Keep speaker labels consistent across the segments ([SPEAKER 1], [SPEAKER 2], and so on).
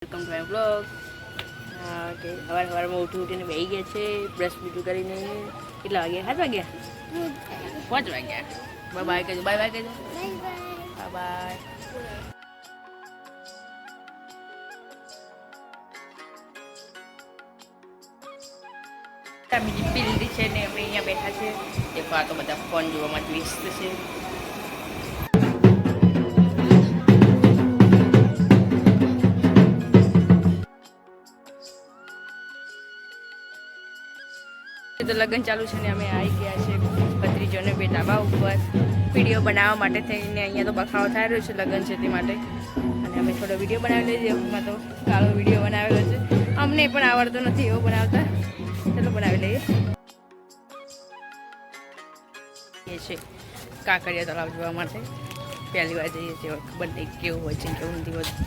[SPEAKER 1] Welcome to my blog. Okay, સવારમાં ઉઠીને બેસી ગયા છે. બ્રશ બીજું કરીને કેટલા વાગ્યા? 7 વાગ્યા, 5 વાગ્યા. બાય બાય કહેજો, બાય બાય કહેજો, બાય બાય. બીજી પીલી છે ને અમે અહીંયા બેઠા છે. દેખો આ તો બધા ફોન જોવામાં વ્યસ્ત છે. તો લગ્ન ચાલુ છે ને અમે આવી ગયા છે ભત્રીજોને બે ધાબા ઉપર વિડીયો બનાવવા માટે થઈને. અહીંયા તો બખાવો થઈ રહ્યો છે, લગ્ન છે તે માટે. અને અમે થોડો વિડીયો બનાવી લઈએ. એમાં તો કાળો વિડીયો બનાવેલો છે. અમને પણ આવડતો નથી એવો બનાવતા. ચલો બનાવી લઈએ. એ છે કાંકરિયા તળાવ જોવા માટે પહેલી વાર જઈએ છીએ. ખબર નહીં કેવું હોય છે કેવું નથી હોતું.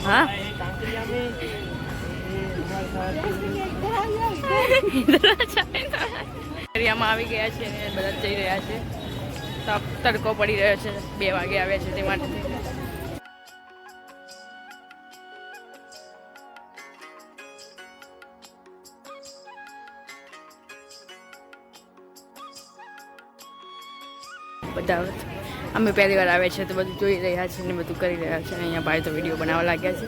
[SPEAKER 1] हाँ ફેરિયામાં આવી ગયા છે ને બધા જઈ રહ્યા છે. તડકો પડી રહ્યો છે, 2 વાગે આવ્યા છે તે માટે. બધા અમે પહેલી વાર આવ્યા છે તો બધું જોઈ રહ્યા છે ને બધું કરી રહ્યા છે. અહીંયા ભાઈ તો વિડીયો બનાવવા લાગ્યા છે.